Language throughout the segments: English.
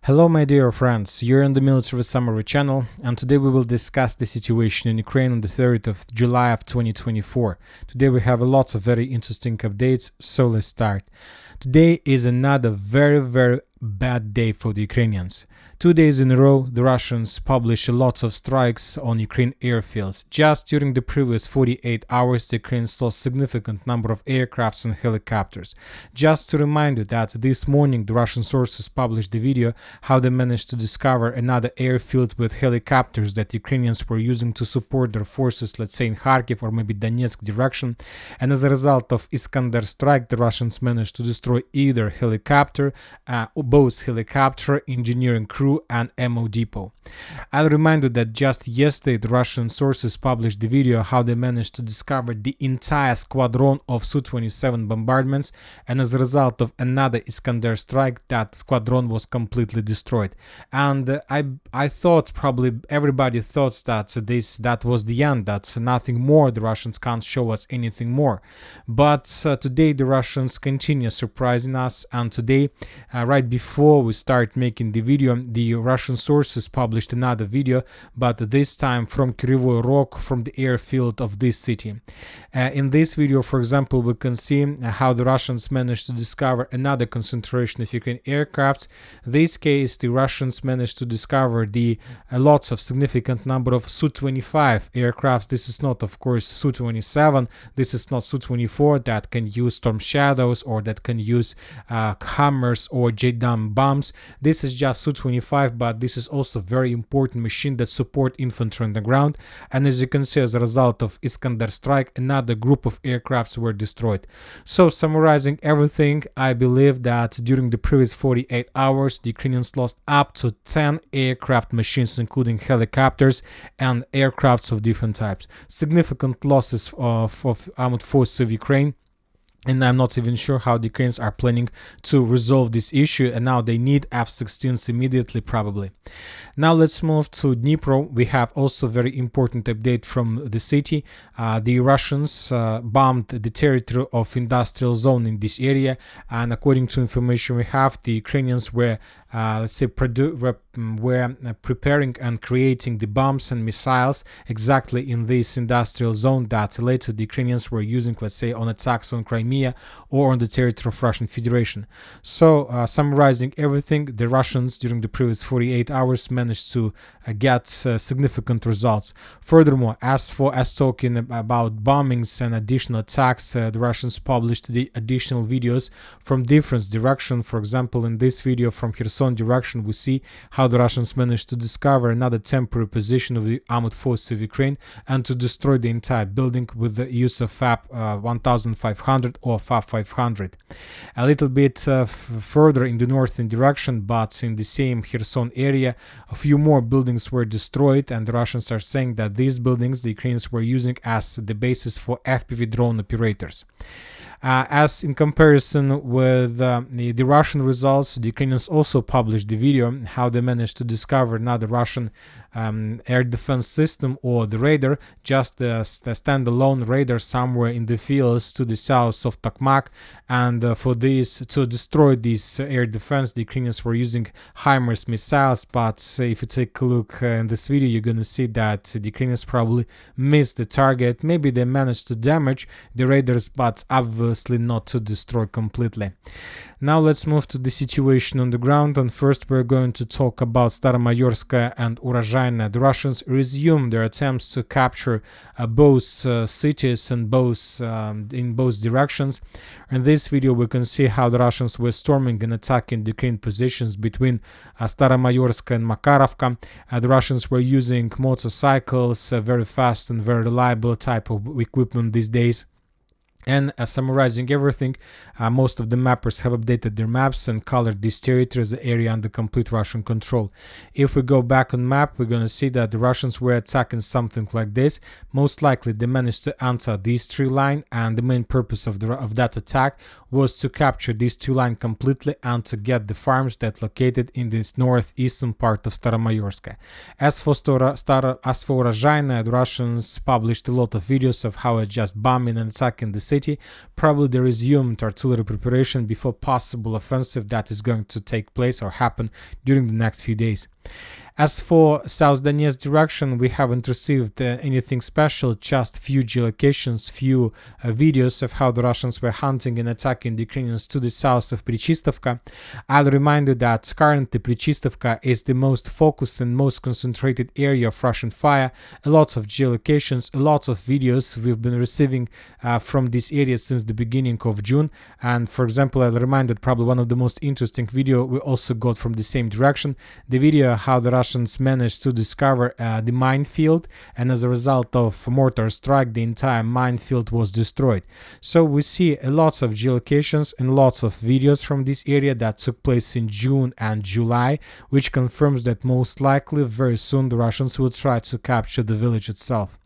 Hello my dear friends, you're on the Military Summary channel, and today we will discuss the situation in Ukraine on the 3rd of July of 2024. Today we have lots of very interesting updates, so let's start. Today is another very bad day for the Ukrainians. 2 days in a row, the Russians publish lots of strikes on Ukraine airfields. Just during the previous 48 hours, the Ukrainians saw a significant number of aircrafts and helicopters. Just to remind you that this morning the Russian sources published the video how they managed to discover another airfield with helicopters that Ukrainians were using to support their forces, let's say in Kharkiv or maybe Donetsk direction. And as a result of Iskander strike, the Russians managed to destroy either helicopter, both helicopter, engineering crew and ammo depot. I'll remind you that just yesterday the Russian sources published the video how they managed to discover the entire squadron of Su-27 bombardments, and as a result of another Iskander strike, that squadron was completely destroyed. And I thought, probably everybody thought that was the end, that nothing more, the Russians can't show us anything more. But today the Russians continue surprising us, and today, right before we start making the video, the Russian sources published another video, but this time from Kryvyi Rog, from the airfield of this city. In this video, for example, we can see how the Russians managed to discover another concentration of Ukrainian aircrafts. In this case, the Russians managed to discover lots of significant number of Su-25 aircrafts. This is not, of course, Su-27. This is not Su-24 that can use Storm Shadows or that can use Hammers or JDAM bombs. This is just Su-25, but this is also a very important machine that support infantry on the ground. And as you can see, as a result of Iskander strike, another group of aircrafts were destroyed. So summarizing everything, I believe that during the previous 48 hours, the Ukrainians lost up to 10 aircraft machines, including helicopters and aircrafts of different types. Significant losses of armed forces of Ukraine. And I'm not even sure how the Ukrainians are planning to resolve this issue, and now they need F-16s immediately, probably. Now let's move to Dnipro. We have also very important update from the city. The Russians bombed the territory of industrial zone in this area, and according to information we have, the Ukrainians were preparing and creating the bombs and missiles exactly in this industrial zone that later the Ukrainians were using, let's say, on attacks on Crimea or on the territory of Russian Federation. So summarizing everything, the Russians during the previous 48 hours managed to get significant results. Furthermore, as talking about bombings and additional attacks, the Russians published the additional videos from different directions. For example, in this video from Kherson direction, we see how the Russians managed to discover another temporary position of the armed forces of Ukraine and to destroy the entire building with the use of FAB 1500 or FAB 500. A little bit further in the northern direction, but in the same Kherson area, a few more buildings were destroyed, and the Russians are saying that these buildings the Ukrainians were using as the basis for FPV drone operators. As in comparison with the Russian results, the Ukrainians also published the video how they managed to discover another Russian air defense system, or the radar, just a standalone radar somewhere in the fields to the south of Tokmak. And for this, to destroy this air defense, the Ukrainians were using HIMARS missiles. But if you take a look in this video, you're gonna see that the Ukrainians probably missed the target. Maybe they managed to damage the radars, but obviously not to destroy completely. Now let's move to the situation on the ground, and first we're going to talk about Staromayorskaya and Urozhaina. The Russians resumed their attempts to capture both cities and in both directions. In this video we can see how the Russians were storming and attacking the Ukrainian positions between Staromayorskaya and Makarovka. The Russians were using motorcycles, very fast and very reliable type of equipment these days. And summarizing everything, most of the mappers have updated their maps and colored this territory as the area under complete Russian control. If we go back on map, we're going to see that the Russians were attacking something like this. Most likely they managed to enter this tree line, and the main purpose of that attack was to capture these two lines completely and to get the farms that located in this northeastern part of Staromayorsk. As for Urozhaina, the Russians published a lot of videos of how it just bombing and attacking the city. Probably they resumed artillery preparation before possible offensive that is going to take place or happen during the next few days. As for South Donetsk direction, we haven't received anything special, just few geolocations, few videos of how the Russians were hunting and attacking the Ukrainians to the south of Prichistovka. I'll remind you that currently Prichistovka is the most focused and most concentrated area of Russian fire. A lot of geolocations, a lot of videos we've been receiving from this area since the beginning of June. And for example, I'll remind that probably one of the most interesting video we also got from the same direction, the video how the Russians managed to discover the minefield, and as a result of a mortar strike the entire minefield was destroyed. So we see a lots of geolocations and lots of videos from this area that took place in June and July, which confirms that most likely very soon the Russians will try to capture the village itself.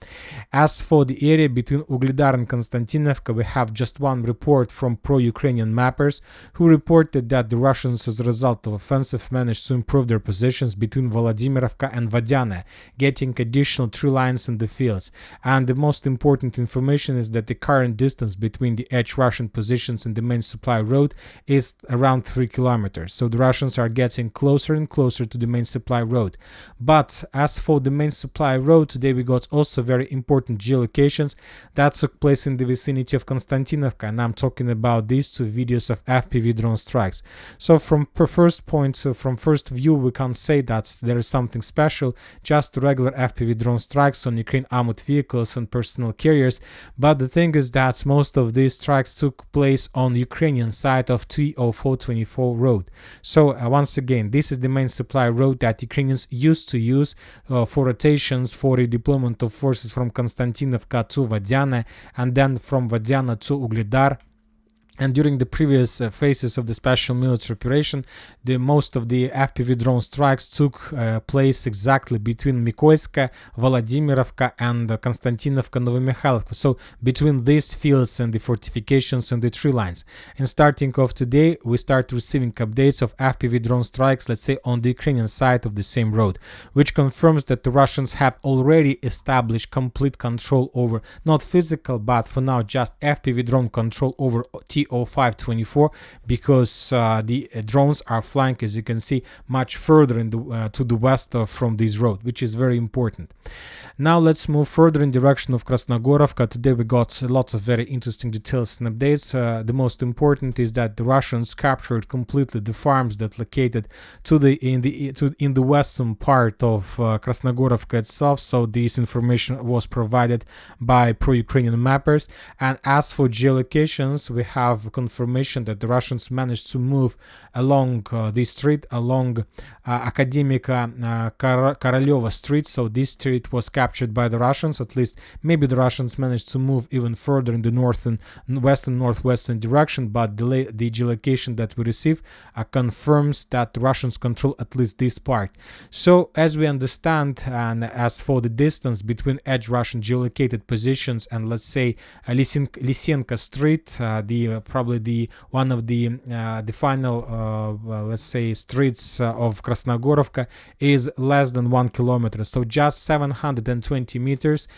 As for the area between Ugledar and Konstantinovka, we have just one report from pro-Ukrainian mappers who reported that the Russians, as a result of offensive, managed to improve their positions between Volodymyrovka and Vodyane, getting additional tree lines in the fields. And the most important information is that the current distance between the edge Russian positions and the main supply road is around 3 kilometers. So the Russians are getting closer and closer to the main supply road. But as for the main supply road, today we got also very important geolocations that took place in the vicinity of Konstantinovka, and I'm talking about these two videos of FPV drone strikes. So from first point, from first view, we can't say that there is something special, just regular FPV drone strikes on Ukraine armored vehicles and personal carriers. But the thing is that most of these strikes took place on Ukrainian side of T0424 road. So once again, this is the main supply road that Ukrainians used to use for rotations, for redeployment of forces from Konstantinovka to Vodyane, and then from Vodyane to Ugledar. And during the previous phases of the special military operation, most of the FPV drone strikes took place exactly between Mykoyska, Volodymyrovka, and Konstantinovka, Novomikhailivka. So between these fields and the fortifications and the tree lines. And starting off today, we start receiving updates of FPV drone strikes, let's say on the Ukrainian side of the same road, which confirms that the Russians have already established complete control over, not physical, but for now just FPV drone control over T0524, because the drones are flying, as you can see, much further in the, to the west from this road, which is very important. Now let's move further in direction of Krasnogorovka. Today we got lots of very interesting details and updates. The most important is that the Russians captured completely the farms that located in the western part of Krasnogorovka itself. So this information was provided by pro-Ukrainian mappers. And as for geolocations, we have confirmation that the Russians managed to move along this street, along Akademika Koroleva street. So this street was captured by the Russians. At least maybe the Russians managed to move even further in the northwestern direction, but the geolocation that we receive confirms that the Russians control at least this part. So as we understand, and as for the distance between edge Russian geolocated positions and let's say Lysenko street, probably the one of the final let's say streets of Krasnogorovka, is less than 1 kilometer, so just 720 meters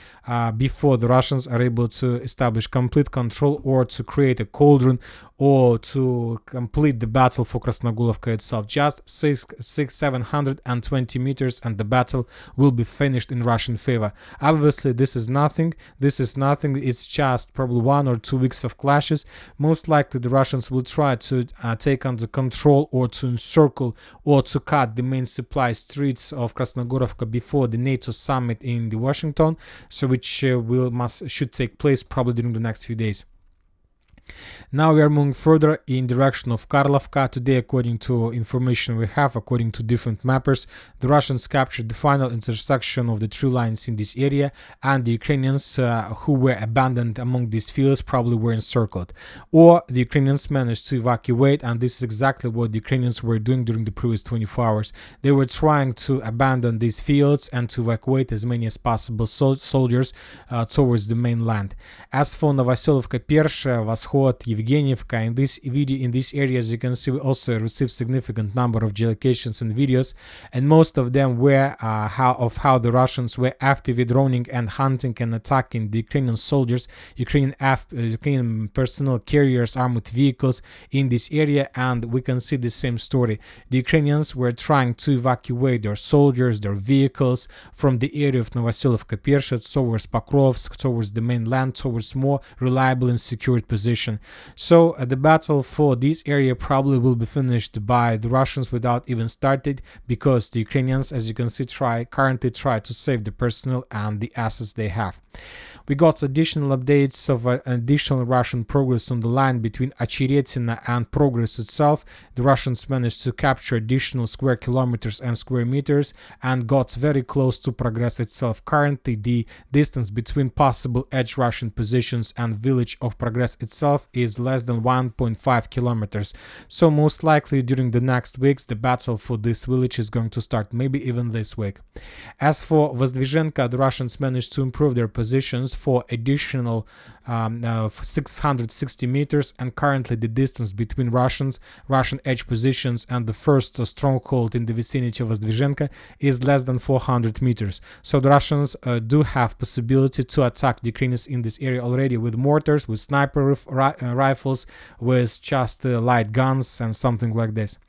before the Russians are able to establish complete control or to create a cauldron or to complete the battle for Krasnogorovka itself. Just 720 meters and the battle will be finished in Russian favor. Obviously this is nothing, it's just probably 1 or 2 weeks of clashes. Most likely the Russians will try to take under control or to encircle or to cut the main supply streets of Krasnogorovka before the NATO summit in the Washington, so which should take place probably during the next few days. Now we are moving further in direction of Karlovka. Today, according to information we have, according to different mappers, the Russians captured the final intersection of the tree lines in this area, and the Ukrainians who were abandoned among these fields probably were encircled. Or the Ukrainians managed to evacuate, and this is exactly what the Ukrainians were doing during the previous 24 hours. They were trying to abandon these fields and to evacuate as many as possible soldiers towards the mainland. As for Novoselovka Pershe, Vkhod, Yevgenievka. In this video, in these areas, you can see we also received significant number of geolocations and videos, and most of them were how the Russians were FPV droning and hunting and attacking the Ukrainian soldiers, Ukrainian personnel carriers, armored vehicles in this area. And we can see the same story. The Ukrainians were trying to evacuate their soldiers, their vehicles from the area of Novoselivka-Pershets towards Pokrovsk, towards the mainland, towards more reliable and secured position. So the battle for this area probably will be finished by the Russians without even started, because the Ukrainians, as you can see, currently try to save the personnel and the assets they have. We got additional updates of additional Russian progress on the line between Acheretino and Progress itself. The Russians managed to capture additional square kilometers and square meters and got very close to Progress itself. Currently, the distance between possible edge Russian positions and village of Progress itself is less than 1.5 kilometers. So most likely during the next weeks, the battle for this village is going to start, maybe even this week. As for Vozdvizhenka, the Russians managed to improve their positions for additional 660 meters, and currently the distance between Russian edge positions and the first stronghold in the vicinity of Vozdvizhenka is less than 400 meters. So the Russians do have possibility to attack the Ukrainians in this area already with mortars, with sniper rifles, with just light guns and something like this.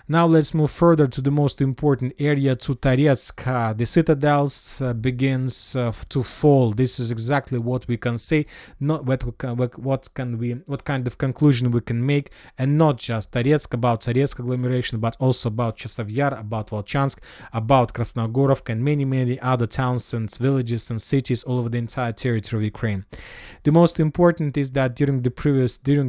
Now let's move further to the most important area, to Toretsk. The citadels begins to fall. This is exactly what we can say, not what kind of conclusion we can make, and not just Toretsk, about Toretsk agglomeration, but also about Chasiv Yar, about Volchansk, about Krasnogorovka, and many other towns and villages and cities all over the entire territory of Ukraine. The most important is that during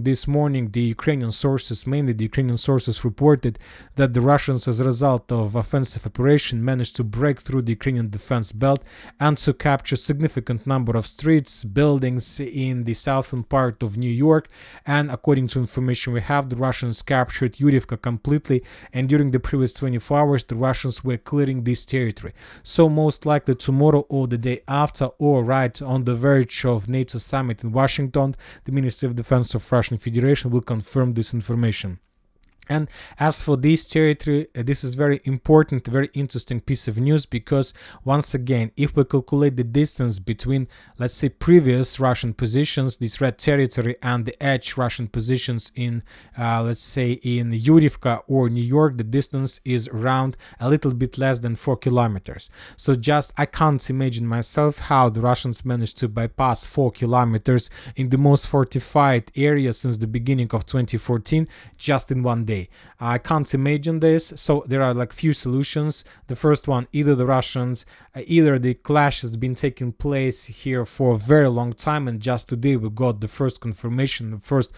this morning, the Ukrainian sources, mainly the Ukrainian sources, reported that the Russians, as a result of offensive operation, managed to break through the Ukrainian defense belt and to capture significant number of streets, buildings in the southern part of New York. And according to information we have, the Russians captured Yurivka completely, and during the previous 24 hours the Russians were clearing this territory. So most likely tomorrow or the day after, or right on the verge of NATO summit in Washington, the Ministry of Defense of Russian Federation will confirm this information. And as for this territory, this is very important, very interesting piece of news, because once again, if we calculate the distance between, let's say, previous Russian positions, this red territory, and the edge Russian positions in, let's say, in Yurivka or New York, the distance is around a little bit less than 4 kilometers. So just, I can't imagine myself how the Russians managed to bypass 4 kilometers in the most fortified area since the beginning of 2014 just in one day. I can't imagine this. So there are like few solutions. The first one, either the clash has been taking place here for a very long time, and just today we got the first confirmation, the first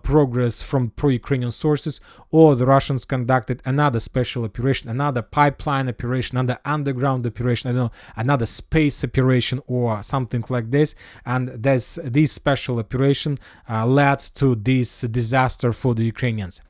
progress from pro-Ukrainian sources, or the Russians conducted another special operation, another pipeline operation, another underground operation, I don't know, another space operation or something like this, and this special operation led to this disaster for the Ukrainians.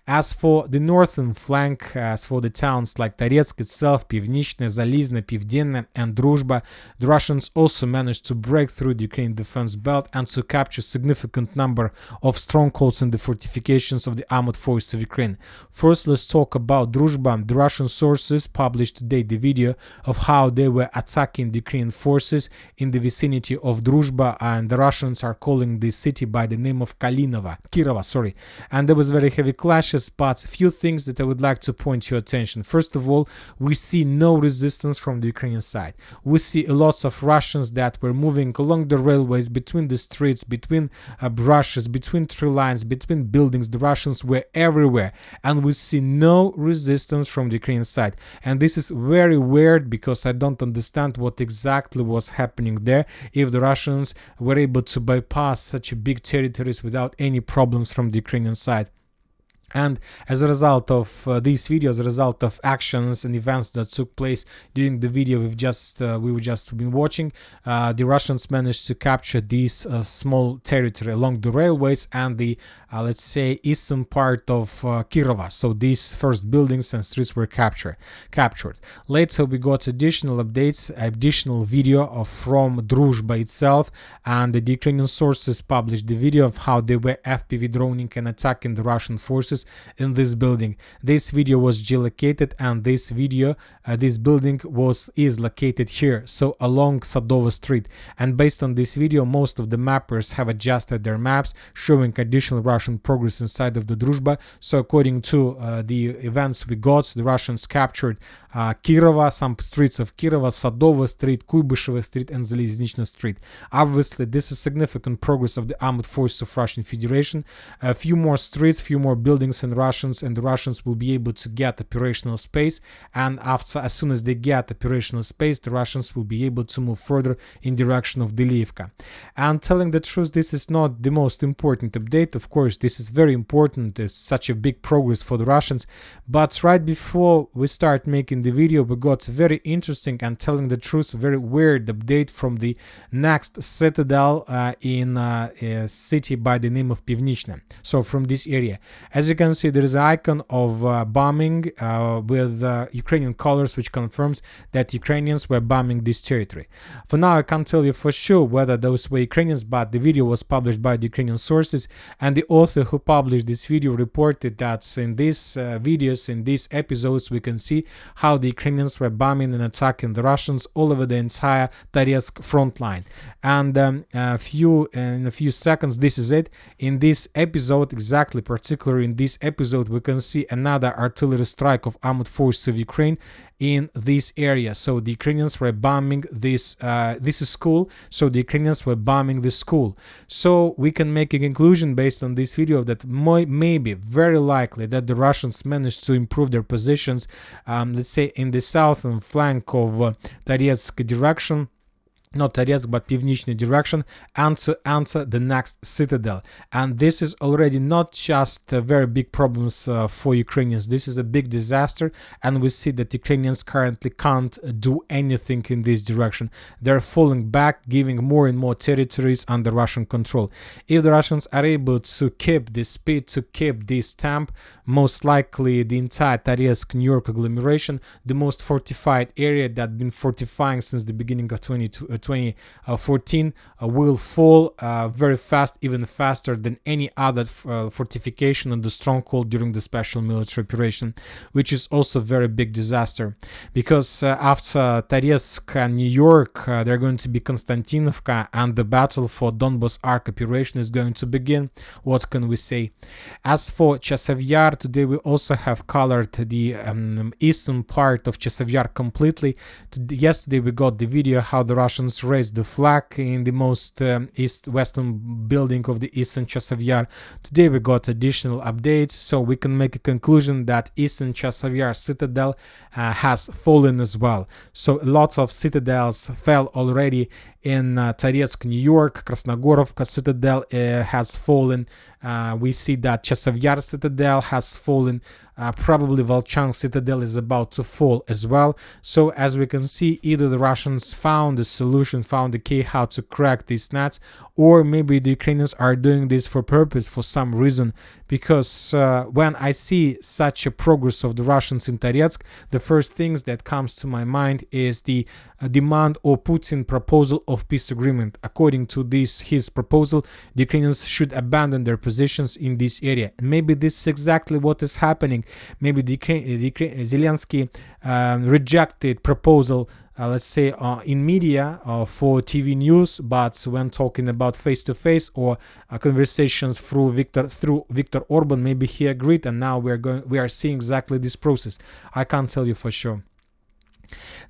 As for the northern flank, as for the towns like Toretsk itself, Pivnichne, Zalizne, Pivdenne, and Druzhba, the Russians also managed to break through the Ukrainian defense belt and to capture significant number of strongholds in the fortifications of the armored forces of Ukraine. First, let's talk about Druzhba. The Russian sources published today the video of how they were attacking the Ukrainian forces in the vicinity of Druzhba, and the Russians are calling this city by the name of Kirova, and there was very heavy clashes, but few things that I would like to point your attention. First of all, we see no resistance from the Ukrainian side. We see lots of Russians that were moving along the railways, between the streets, between brushes, between tree lines, between buildings. The Russians were everywhere, and we see no resistance from the Ukrainian side. And this is very weird, because I don't understand what exactly was happening there, if the Russians were able to bypass such a big territories without any problems from the Ukrainian side. And as a result of these videos, as a result of actions and events that took place during the video we've just been watching, the Russians managed to capture this small territory along the railways and the let's say eastern part of Kirova. So these first buildings and streets were captured. Later we got additional updates, additional video from Druzhba itself, and the Ukrainian sources published the video of how they were FPV droning and attacking the Russian forces in this building. This video was geolocated, and this building is located here, so along Sadova Street. And based on this video, most of the mappers have adjusted their maps, showing additional Russian progress inside of the Druzhba. So according to the events we got, the Russians captured Kirova, some streets of Kirova, Sadova Street, Kuybyshevo Street, and Zaliznichna Street. Obviously, this is significant progress of the armed forces of Russian Federation. A few more streets, few more buildings, and the Russians will be able to get operational space. And as soon as they get operational space, the Russians will be able to move further in direction of Delivka. And telling the truth, this is not the most important update. Of course, this is very important. It's such a big progress for the Russians. But right before we start making the video, we got a very interesting and, telling the truth, very weird update from the next citadel in a city by the name of Pivnichna. So from this area, as you can see, there is an icon of bombing with Ukrainian colors, which confirms that Ukrainians were bombing this territory. For now, I can't tell you for sure whether those were Ukrainians, but the video was published by the Ukrainian sources, and the author who published this video reported that in these videos, in these episodes, we can see how the Ukrainians were bombing and attacking the Russians all over the entire Toretsk front line. And in a few seconds, this is it. In this episode, exactly, particularly in this episode, we can see another artillery strike of armed forces of Ukraine in this area. So the Ukrainians were bombing this is school, so the Ukrainians were bombing the school. So we can make a conclusion based on this video that maybe, very likely, that the Russians managed to improve their positions, let's say in the southern flank of Toretsk direction, not Toretsk, but Pivnichny direction, and to answer the next citadel. And this is already not just very big problems for Ukrainians. This is a big disaster, and we see that Ukrainians currently can't do anything in this direction. They're falling back, giving more and more territories under Russian control. If the Russians are able to keep this speed, to keep this temp, most likely the entire Toretsk New-York agglomeration, the most fortified area that been fortifying since the beginning of 2014, will fall very fast, even faster than any other fortification on the stronghold during the special military operation, which is also a very big disaster, because after Toretsk and New York, they're going to be Konstantinovka, and the battle for Donbas Arc operation is going to begin. What can we say? As for Chasiv Yar, today we also have colored the eastern part of Chasiv Yar completely. Yesterday we got the video how the Russians raised the flag in the most east-western building of the eastern Chasiv Yar. Today we got additional updates, so we can make a conclusion that eastern Chasiv Yar citadel has fallen as well. So a lot of citadels fell already in Toretsk, New York. Krasnogorovka citadel has fallen. We see that Chasiv Yar citadel has fallen. Probably Volchansk citadel is about to fall as well. So as we can see, either the Russians found a solution, found a key how to crack these nets, or maybe the Ukrainians are doing this for purpose, for some reason. Because when I see such a progress of the Russians in Toretsk, the first things that comes to my mind is the demand or Putin proposal of peace agreement. According to his proposal, the Ukrainians should abandon their positions in this area. And maybe this is exactly what is happening. Maybe Zelensky rejected proposal, let's say in media for TV news, but when talking about face-to-face or conversations through Viktor Orban, maybe he agreed, and now we are seeing exactly this process. I can't tell you for sure.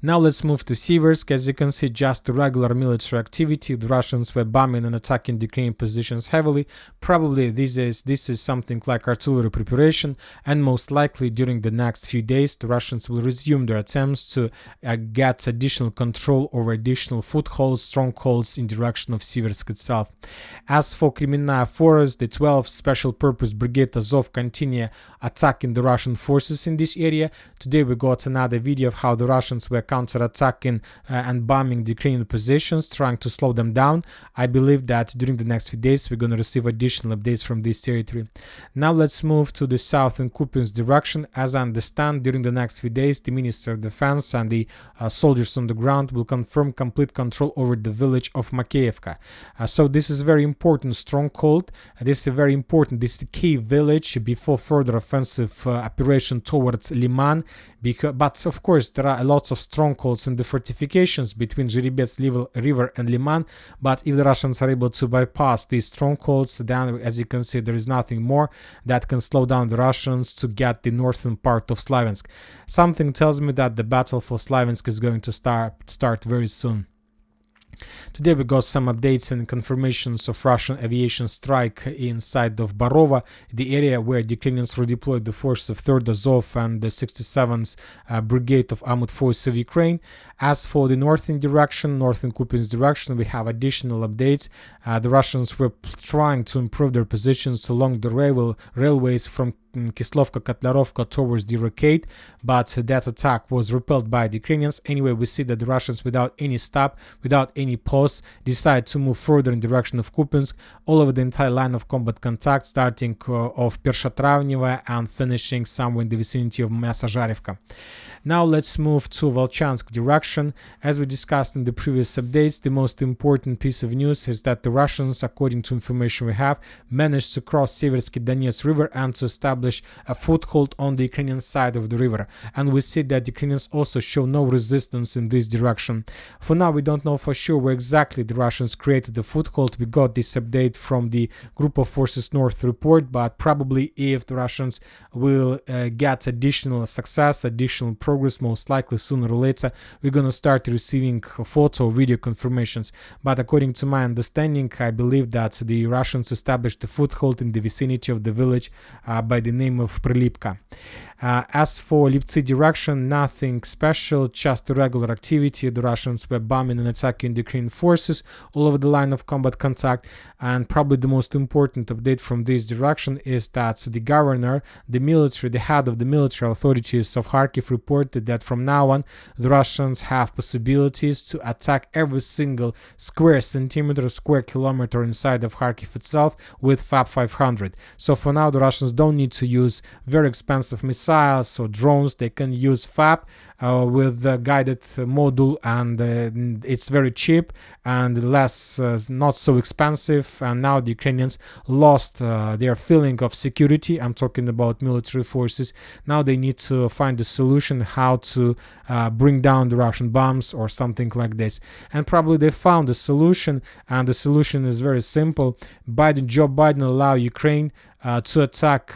Now let's move to Siversk. As you can see, just regular military activity. The Russians were bombing and attacking the Ukrainian positions heavily. Probably this is something like artillery preparation, and most likely during the next few days the Russians will resume their attempts to get additional control over additional footholds, strongholds in direction of Siversk itself. As for Kremenная Forest, the 12th Special Purpose Brigade Azov continue attacking the Russian forces in this area. Today we got another video of how the Russians were counter-attacking and bombing the Ukrainian positions, trying to slow them down. I believe that during the next few days we're going to receive additional updates from this territory. Now let's move to the south in Kupiansk direction. As I understand, during the next few days the Minister of Defense and the soldiers on the ground will confirm complete control over the village of Makeyevka. So this is a very important stronghold. This is the key village before further offensive operation towards Liman. But of course there are lots of strongholds in the fortifications between Zherebets River and Liman, but if the Russians are able to bypass these strongholds, then as you can see there is nothing more that can slow down the Russians to get the northern part of Slaviansk. Something tells me that the battle for Slaviansk is going to start very soon. Today we got some updates and confirmations of Russian aviation strike inside of Barova, the area where the Ukrainians redeployed the force of 3rd Azov and the 67th Brigade of Armored Forces of Ukraine. As for the northern Kupiansk direction, we have additional updates. The Russians were trying to improve their positions along the railways from Kislovka-Kotlarovka towards the Rocade, but that attack was repelled by the Ukrainians. Anyway, we see that the Russians, without any stop, without any pause, decide to move further in the direction of Kupiansk, all over the entire line of combat contact, starting of Pershatravneva and finishing somewhere in the vicinity of Masazharivka. Now let's move to Volchansk direction. As we discussed in the previous updates, the most important piece of news is that the Russians, according to information we have, managed to cross Seversky Donetsk River and to establish a foothold on the Ukrainian side of the river. And we see that Ukrainians also show no resistance in this direction. For now, we don't know for sure where exactly the Russians created the foothold. We got this update from the Group of Forces North report, but probably if the Russians will get additional success, additional progress, most likely sooner or later we're going to start receiving photo or video confirmations. But according to my understanding, I believe that the Russians established a foothold in the vicinity of the village by the name of Prilipka. As for Liptsy direction, nothing special, just a regular activity. The Russians were bombing and attacking the Ukrainian forces all over the line of combat contact. And probably the most important update from this direction is that the governor, the head of the military authorities of Kharkiv reported that from now on the Russians have possibilities to attack every single square centimeter, square kilometer inside of Kharkiv itself with FAB 500. So for now the Russians don't need to use very expensive missiles or drones. They can use FAB with the guided module, and it's very cheap and less not so expensive. And now the Ukrainians lost their feeling of security. I'm talking about military forces. Now they need to find a solution how to bring down the Russian bombs or something like this, and probably they found a solution, and the solution is very simple. Joe Biden allow Ukraine to attack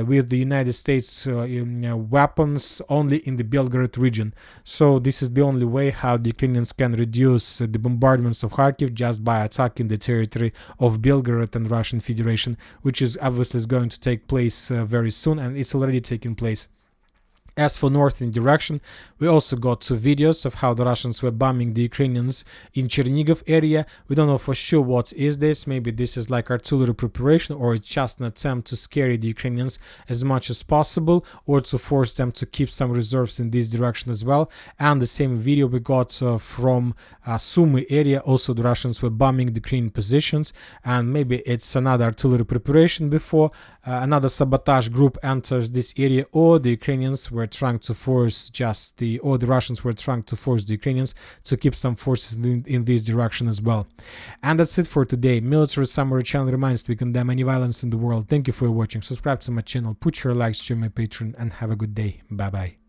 with the United States weapons only in the Belgorod region. So this is the only way how the Ukrainians can reduce the bombardments of Kharkiv, just by attacking the territory of Belgorod and Russian Federation, which is obviously going to take place very soon, and it's already taking place. As for northern direction, we also got two videos of how the Russians were bombing the Ukrainians in Chernigov area. We don't know for sure what is this. Maybe this is like artillery preparation, or it's just an attempt to scare the Ukrainians as much as possible, or to force them to keep some reserves in this direction as well. And the same video we got from Sumy area. Also the Russians were bombing the Ukrainian positions, and maybe it's another artillery preparation before another sabotage group enters this area, or the Ukrainians were trying to force the Russians were trying to force the Ukrainians to keep some forces in this direction as well. And that's it for today. Military Summary channel reminds we condemn any violence in the world. Thank you for watching. Subscribe to my channel, put your likes to my Patreon, and have a good day. Bye bye.